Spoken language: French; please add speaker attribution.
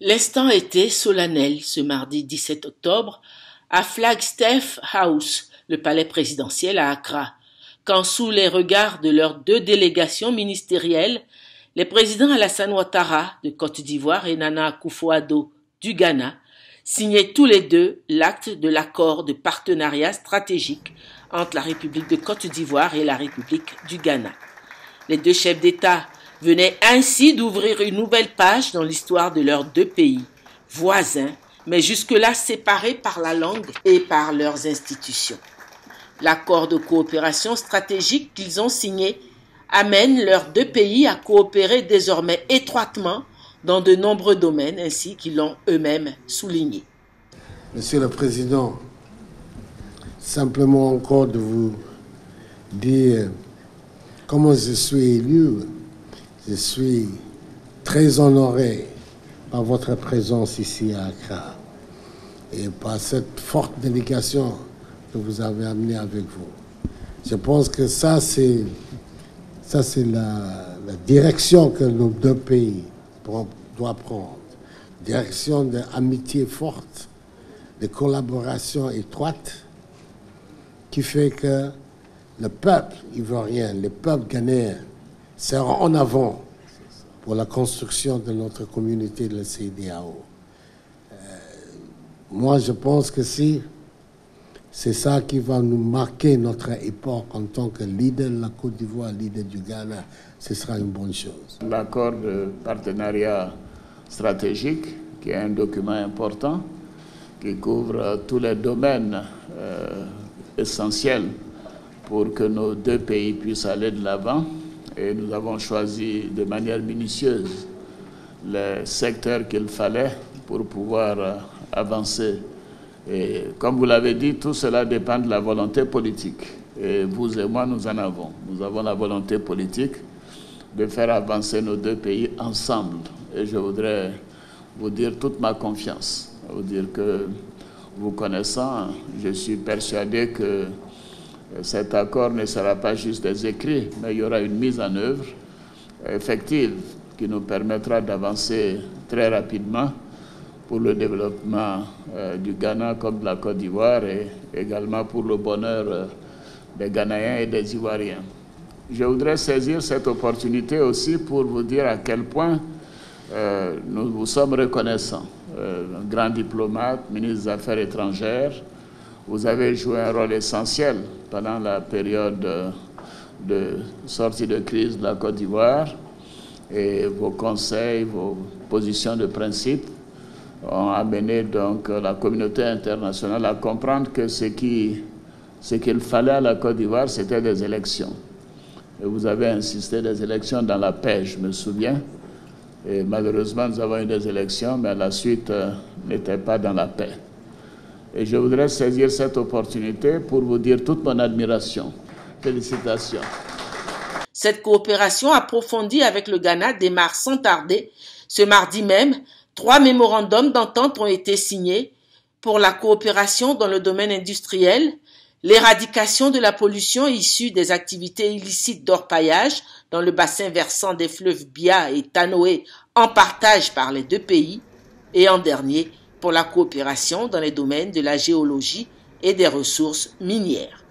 Speaker 1: L'instant était solennel ce mardi 17 octobre à Flagstaff House, le palais présidentiel à Accra, quand sous les regards de leurs deux délégations ministérielles, les présidents Alassane Ouattara de Côte d'Ivoire et Nana Akufo-Addo du Ghana signaient tous les deux l'acte de l'accord de partenariat stratégique entre la République de Côte d'Ivoire et la République du Ghana. Les deux chefs d'État venaient ainsi d'ouvrir une nouvelle page dans l'histoire de leurs deux pays, voisins, mais jusque-là séparés par la langue et par leurs institutions. L'accord de coopération stratégique qu'ils ont signé amène leurs deux pays à coopérer désormais étroitement dans de nombreux domaines, ainsi qu'ils l'ont eux-mêmes souligné.
Speaker 2: Monsieur le Président, simplement encore de vous dire comment je suis élu. Je suis très honoré par votre présence ici à Accra et par cette forte délégation que vous avez amenée avec vous. Je pense que ça c'est la direction que nos deux pays doivent prendre. Direction d'amitié forte, de collaboration étroite, qui fait que le peuple ivoirien, le peuple ghanéen sera en avant pour la construction de notre communauté de la CEDEAO. Moi, je pense que si c'est ça qui va nous marquer notre époque en tant que leader de la Côte d'Ivoire, leader du Ghana, ce sera une bonne chose.
Speaker 3: L'accord de partenariat stratégique, qui est un document important, qui couvre tous les domaines essentiels pour que nos deux pays puissent aller de l'avant. Et nous avons choisi de manière minutieuse les secteurs qu'il fallait pour pouvoir avancer. Et comme vous l'avez dit, tout cela dépend de la volonté politique. Et vous et moi, nous en avons. Nous avons la volonté politique de faire avancer nos deux pays ensemble. Et je voudrais vous dire toute ma confiance. Vous dire que, vous connaissant, je suis persuadé que cet accord ne sera pas juste des écrits, mais il y aura une mise en œuvre effective qui nous permettra d'avancer très rapidement pour le développement du Ghana comme de la Côte d'Ivoire et également pour le bonheur des Ghanéens et des Ivoiriens. Je voudrais saisir cette opportunité aussi pour vous dire à quel point nous vous sommes reconnaissants. Un grand diplomate, ministre des Affaires étrangères, vous avez joué un rôle essentiel pendant la période de sortie de crise de la Côte d'Ivoire et vos conseils, vos positions de principe ont amené donc la communauté internationale à comprendre que ce qu'il fallait à la Côte d'Ivoire, c'était des élections. Et vous avez insisté des élections dans la paix, je me souviens. Et malheureusement, nous avons eu des élections, mais la suite n'était pas dans la paix. Et je voudrais saisir cette opportunité pour vous dire toute mon admiration. Félicitations.
Speaker 1: Cette coopération approfondie avec le Ghana démarre sans tarder. Ce mardi même, 3 mémorandums d'entente ont été signés pour la coopération dans le domaine industriel, l'éradication de la pollution issue des activités illicites d'orpaillage dans le bassin versant des fleuves Bia et Tanoé en partage par les deux pays, et en dernier, pour la coopération dans les domaines de la géologie et des ressources minières.